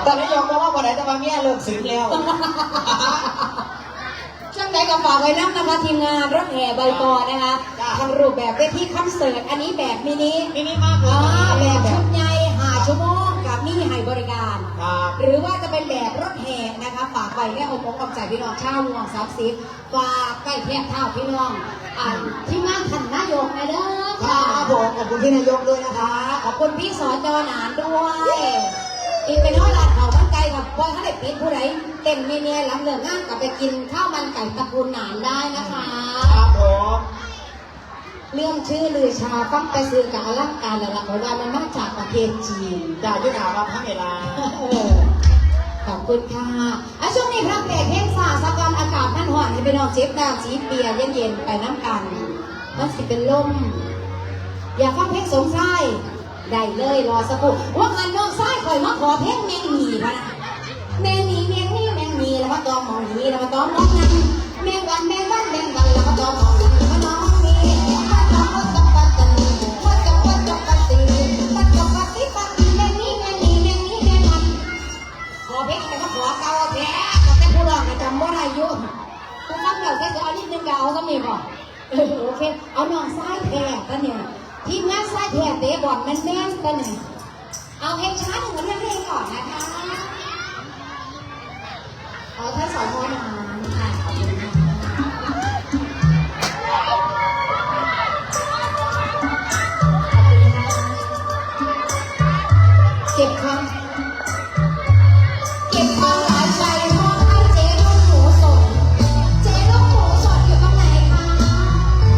ตอนนี้ยอมบอกว่าวันไหนจะมาเมียเลิกซึ้งแล้วช่วงไหนก็ฝากไว้น้ำนะคะทีมงานรถแห่ใบปอนะคะทำรูปแบบเวทีคอนเสิร์ตอันนี้แบบมินิมากเลยแบบชุดใหญ่5 ชั่วโมงกับมินิให้บริการหรือว่าจะเป็นแบบรถแห่นะคะฝากไว้แค่อกอกใจพี่น้องชาวม่วง30ฝากใกล้แทบเท่าพี่น้องที่งานท่านนายกนะเด้อค่ะผมขอบคุณพี่นายกด้วยนะคะขอบคุณพี่สจหนานด้วยอีกเป็นห้อยลาดเขาบ้านไก่กับพอถ้าได้ปิดผู้ใดเต็มเมียหลังเลิกงานกลับไปกินข้าวมันไก่ตระกูลหนานได้นะคะครับผมเรื่องชื่อลือชาฟังไปซื้อกับอลังการแล้วล่ะเพราะว่ามันมาจากประเทศจีนจากที่หนามาทั้งเวลาขอบคุณค่ะช่วงนี้พระเอกเฮงสาสกรอากาศนั่นหอนให้ไปนอนเจ็บน้ำสีเปียเย็นๆไปน้ำกันมันสิเป็นลมอย่าฟังเพลงสงสัยได้เลยรอสักครู่ว่างานน้องซ้ายคอยมาขอเพลงแมงหนีพะนะแมงหนีแมงนี่แมงหนีแล้วมาตอมมองหนีแล้วมาตอมมองนั้นแมงวันแมงวันแมงวันแล้วมาตอมมองนั้นมาน้องนี่มาตอมมาตอมปัตตานีมาตอมมาตอมปัตตีมาตอมปัตตีปัตตีแมงนี่แมงนี่แมงนี่แมงวันขอเพลงแต่ก็ขอเก่าแท้แต่ผู้ร้องจำว่าได้ยุ่งผู้ฟังเราแค่จะเอานิดนึงก็เอาก็มีก่อนโอเคเอาน้องซ้ายแท้ก็เนี่ยทีมงานซ้ายแท้เตะบอลแม่นๆกันเนี่ยเอาเพลงช้าหนึ่งมาเรื่องเพลงก่อนนะคะเอาท่านสอนมอนานค่ะขอบคุณค่ะเก็บความหลายใจมองให้เจ๊ลูกหมูสดเจ๊ลูกหมูสดอยู่ตรงไหนคะ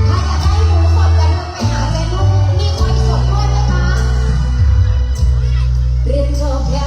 ถ้าอยากได้หมูสดจะเดินไปหาเจ๊ลูกมีคนสดด้วยไหมคะเรียนจบแค่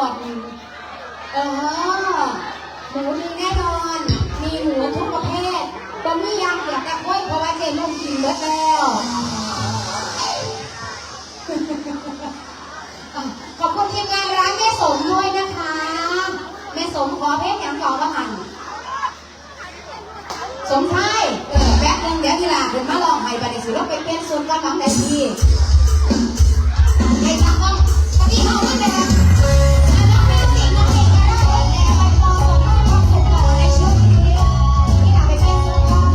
อนหมูมีแน่นอนมีหมูทุกประเภทบะหมี่ย่างเกี๊ยวแต่กล้วยเพราะว่าเจนุ่มกินเบิดแล้วขอบคุณทีมงานร้านแม่สมด้วยนะคะแม่สมขอเพลงอย่างต่อละหันสมชายแป๊บนึงเดี๋ยวทีหลังเดี๋ยวมาลองให้บัดนี้สิเราไปเปลี่ยนส่วนกันน้องได้ทีไอ้ทักต้องปฏิเอาไม่ได้น้องเป็นสิ่งน้องเองก็ได้แล้วไปต่อส่งให้ความสุขต่อในช่วงนี้ที่ทำไปเปลี่ยนส่วนกัน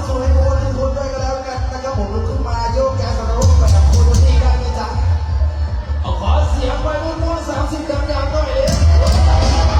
สวยโคนทุกคนด้วยก็แล้วกันนะครับผมลุกขึ้นมาโยกย้ายสารพัดไปกับคนที่ได้ไหมจ๊ะเอาขอเสียงไปม้วนๆ30ดังๆหน่อยเลย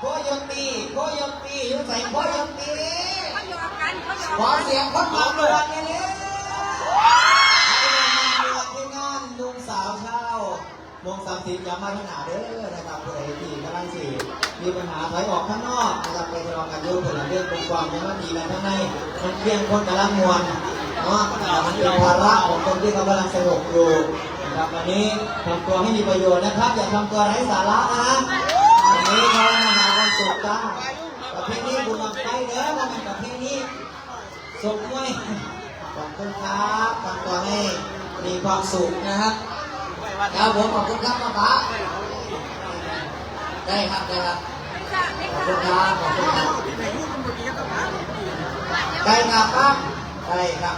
โคโยตีอยู่ใส่โคโยตีขอเสียงคนมาบวชกันเลยที่งานลุงสาวเช่าวง30ย้ำมาขนาดเด้อนะครับผู้ใดที่กำลังสิมีปัญหาถอยออกข้างนอกนะครับไปทะเลาะกันยุ่งผลเรื่องเป็นความยังไม่ดีกันข้างในมันเพียงคนกำลังมวนเนาะมันเป็นภาระของคนที่เขากำลังสนุกอยู่นะครับวันนี้ทำตัวให้มีประโยชน์นะครับอย่าทำตัวไร้สาระนะวันนี้เขามาหาความสุขจ้าประเภทนี้บุญนำไปเด้อว่าเป็นประเภทนี้สุขด้วยขอบคุณครับทำตัวให้มีความสุขนะครับครับผมขอบคุณครับป้าได้ครับได้ครับขอบคุณครับขอบคุณครับได้ครับครับได้ครับ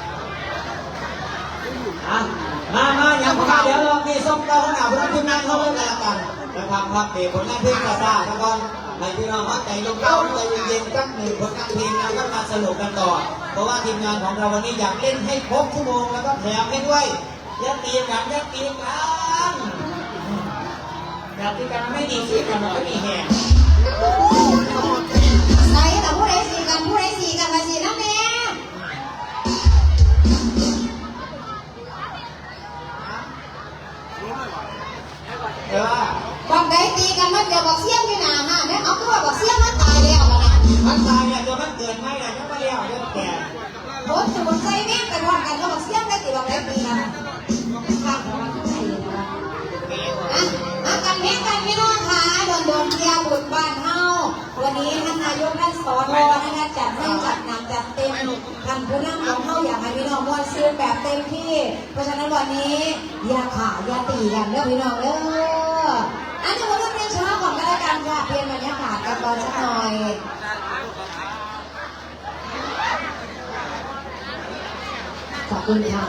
มาอย่างพอเดี๋ยวเรามีส้มเต้าขนาดพระทีมงานเขาเล่นกันนะครับพักเบรกผลงานเพลงกระซ่าแล้วก็ในพี่น้องว่าใจลงเต้าใจเย็นๆสักหนึ่งผลงานเพลงแล้วก็มาสนุกกันต่อเพราะว่าทีมงานของเราวันนี้อยากเล่นให้ครบชั่วโมงแล้วก็แถมให้ด้วยยัดตีกันยัดตีกันยัดตีกันไม่ดีสิกันมันก็มีแห่ใส่แต่ผู้ใดสีกันผู้ใดสีกันมาสีน้ำแน่บอกใดตีกันมันเดี๋ยวบอกเสี้ยงที่หนาฮะเนี่ยเอาตัวบอกเสี้ยงมันตายแล้วนะมันตายเนี่ยตัวมันเกิดไม่เลยยังไม่เลี้ยวยังแก่โหสมุนไพรแม่งไปวันกันก็บอกเสี้ยงได้ตีบอกได้ตีกันข้างวันไหนกันแม่กันพี่น้องค่ะโดนเที่ยวบุญบ้านเฮาวันนี้ท่านนายกท่านสอนนะคะจัดให้จัดหนักจัดเต็มท่านผู้นำของเฮาอยากให้พี่น้องมวนซื้อแบบเต็มที่เพราะฉะนั้นวันนี้อย่าขาอย่าตีกันเด้อพี่น้องเด้ออันนี้ผมต้องเรียนเช้าก่อนก็แล้วกันค่ะเพียงบรรยากาศกันก่อนสักหน่อยขอบคุณค่ะ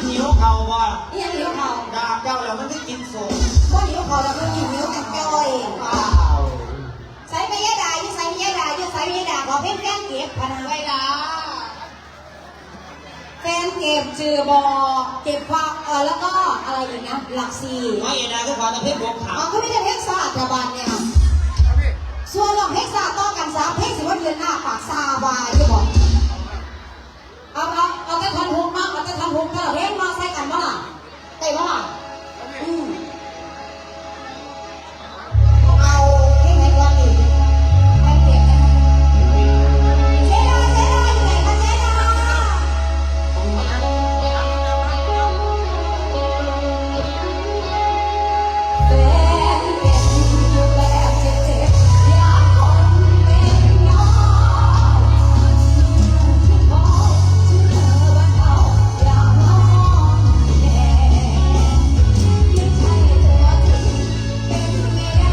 หิวเขาบ่ นี่ยังหิวเขา ดาบเจ้าแล้วมันได้กินส่ง บ่หิวเขาแล้วก็หิวกันจ้อย ว้าว ใส่ไปยะดาอยู่ใส่ไปยะดาอยู่ใส่ไปยะดาขอเพ่งแฟนเก็บพนันไว้ละแฟนเก็บจือบอเก็บความแล้วก็อะไรอีกนะหลักสี่ น้อยเอ็นนะคือขอตะเพ็บวกขา อ๋อก็ไม่ได้เพ็กซาตะบันเนี่ยส่วนลองเพ็กซาต่อกันสามเพ็กสิว่าเดือนหน้าปากซาบายที่บอกเอาแต่ทันหุบมาเอาแต่ทันหุบก็เพ็กมาใส่กันมาล่ะได้ปะล่ะเอาเพ็กไหนก่อนดีแฟนเก็บนะเจ๊ดาอยู่ไหนคะเจ๊ดา แฟนเป็นอยู่แบบเจ็บๆอยากคนเป็นน้องขอชื่อเธอบ้านเขาอยากน้องแน่ไม่ใช่ตัวจริงเป็นไม่ได้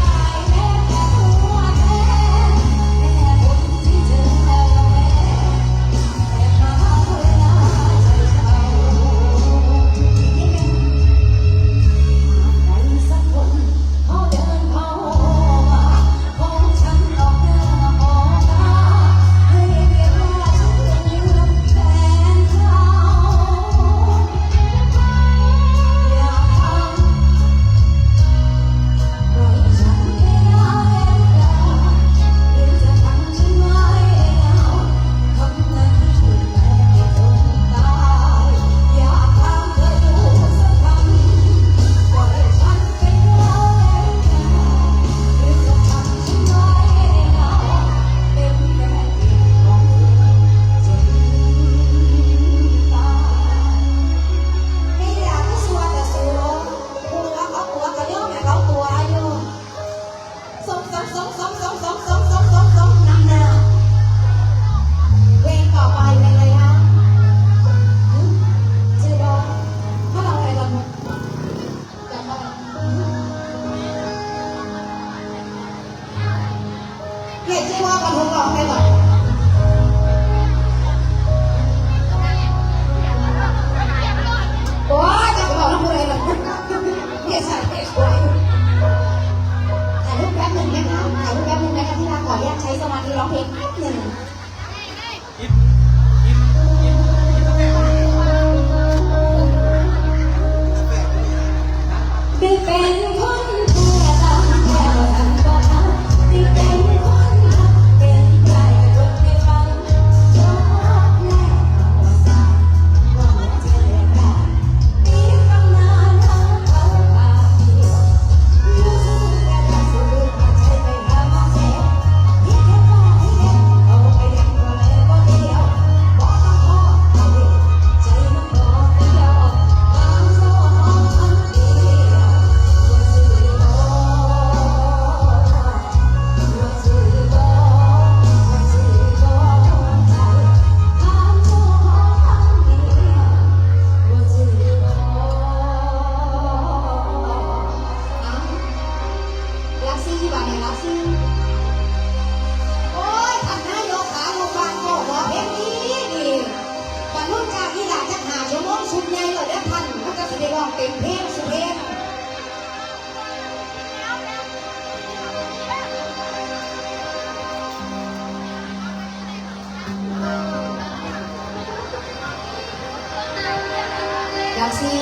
แม้แต่ตัวแทนแค่คนที่เธอแอบมาเวลาใจเศร้า ใครสักคนเขาเดินเข้ามาของฉันออกหน้าออกตาให้เวลาฉันลืมแฟนเขาอยากทำปล่อยฉันไปได้แล้วหรือจะทำฉันไว้แล้วทำนั้นให้แม่จนตายอยากถามเธอดูสักคำ ปล่อยฉันไปเลยหรือจะทำฉันไว้เราเป็นแค่เพียงของเธอจนตายไม่อยากให้ชัวร์แต่สู้หัวเขาตัวก็ย่อมให้เขาตัวอยู่สมนำหน้าเพลงต่อไปเป็นอะไรคะชื่อดอกถ้าเราอะไรเราจำได้เพลงชื่อว่าบรรทุกร้องให้หน่อยโอ้ยจะบอกน้ำผู้ใดหรอกเพลงใส่เพลงสวยถ่ายรูปแป๊บหนึ่งนะคะถ่ายรูปแป๊บหนึ่งนะคะที่รักขออนุญาตใช้สมาธิร้องเพลงแป๊บหนึ่ง ได้เป็นคนแค่ตามแค่ว่าทันก็ทันได้เป็นคนรักเป็นใครก็คนไม่ฟังจบแรกว่าสายว่าหัวใจขาดมีตั้งนานทั้งเขาพาเที่ยวรู้สึกแต่ละสุดหัวใจไปหามาเจ็บคิดแค่ว่าให้เด็กเอาไปเด็กก็เลยก็เดียวบอกต้องขอให้ใจมันบอกเดียวทางโซ่ห้องอันเดียว รักซี่ที่บ้านเนี่ยรักซี่โอ้ยทำหน้ายกขาลงบางก็หัวเพชรดีดีบรรลุจากที่หลานจะหาชั่วโมงชุดใหญ่เลยได้พันมันก็จะได้ร้องเต็มเพลงสุดเพลงรักซี่